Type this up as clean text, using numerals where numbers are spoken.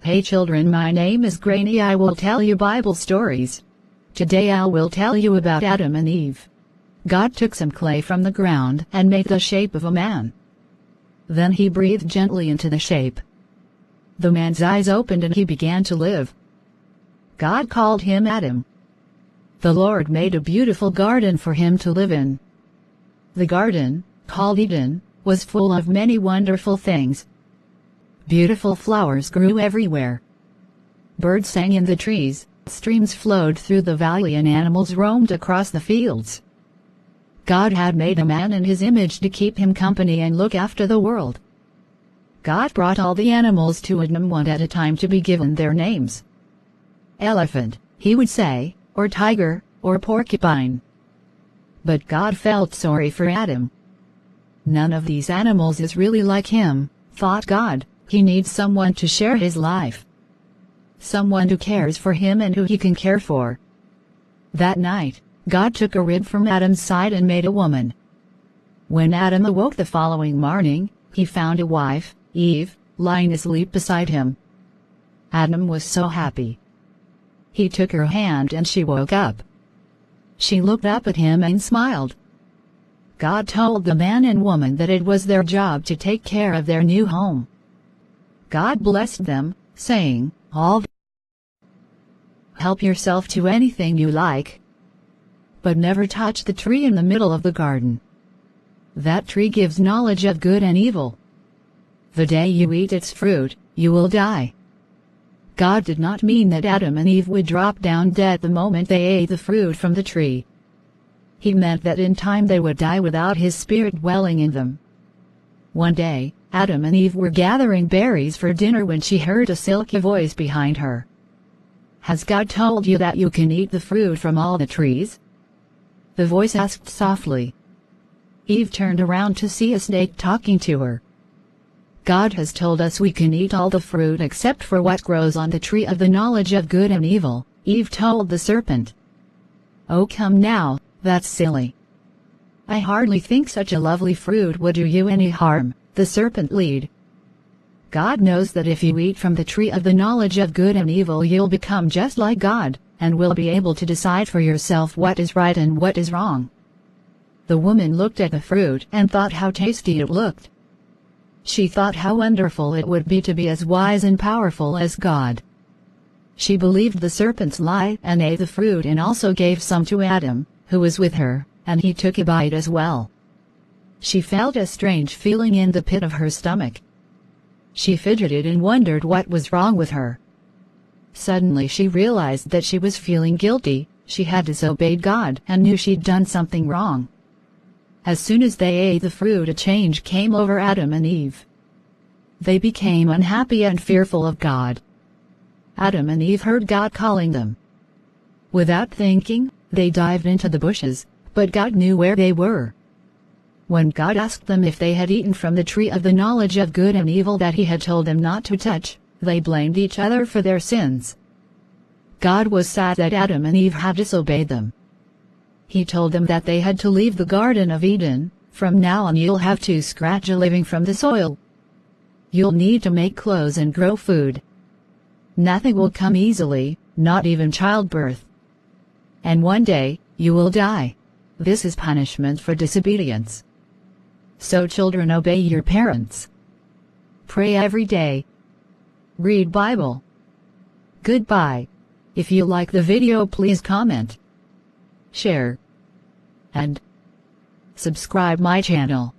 Hey children, my name is Granny. I will tell you Bible stories. Today I will tell you about Adam and Eve. God took some clay from the ground and made the shape of a man. Then he breathed gently into the shape. The man's eyes opened and he began to live. God called him Adam. The Lord made a beautiful garden for him to live in. The garden, called Eden, was full of many wonderful things. Beautiful flowers grew everywhere. Birds sang in the trees, streams flowed through the valley, and animals roamed across the fields. God had made a man in his image to keep him company and look after the world. God brought all the animals to Adam one at a time to be given their names. Elephant, he would say, or tiger, or porcupine. But God felt sorry for Adam. None of these animals is really like him, thought God. He needs someone to share his life. Someone who cares for him and who he can care for. That night, God took a rib from Adam's side and made a woman. When Adam awoke the following morning, he found a wife, Eve, lying asleep beside him. Adam was so happy. He took her hand and she woke up. She looked up at him and smiled. God told the man and woman that it was their job to take care of their new home. God blessed them, saying, "Help yourself to anything you like, but never touch the tree in the middle of the garden. That tree gives knowledge of good and evil. The day you eat its fruit, you will die." God did not mean that Adam and Eve would drop down dead the moment they ate the fruit from the tree. He meant that in time they would die without his spirit dwelling in them. One day, Adam and Eve were gathering berries for dinner when she heard a silky voice behind her. "Has God told you that you can eat the fruit from all the trees?" the voice asked softly. Eve turned around to see a snake talking to her. "God has told us we can eat all the fruit except for what grows on the tree of the knowledge of good and evil," Eve told the serpent. "Oh, come now, that's silly. I hardly think such a lovely fruit would do you any harm," the serpent lied. "God knows that if you eat from the tree of the knowledge of good and evil, you'll become just like God, and will be able to decide for yourself what is right and what is wrong." The woman looked at the fruit and thought how tasty it looked. She thought how wonderful it would be to be as wise and powerful as God. She believed the serpent's lie and ate the fruit, and also gave some to Adam, who was with her, and he took a bite as well. She felt a strange feeling in the pit of her stomach. She fidgeted and wondered what was wrong with her. Suddenly she realized that she was feeling guilty. She had disobeyed God and knew she'd done something wrong. As soon as they ate the fruit, a change came over Adam and Eve. They became unhappy and fearful of God. Adam and Eve heard God calling them. Without thinking, they dived into the bushes, but God knew where they were. When God asked them if they had eaten from the tree of the knowledge of good and evil that he had told them not to touch, they blamed each other for their sins. God was sad that Adam and Eve had disobeyed them. He told them that they had to leave the Garden of Eden. "From now on you'll have to scratch a living from the soil. You'll need to make clothes and grow food. Nothing will come easily, not even childbirth. And one day, you will die. This is punishment for disobedience. So children, obey your parents. Pray every day. Read Bible. Goodbye. If you like the video, please comment, share, and subscribe my channel.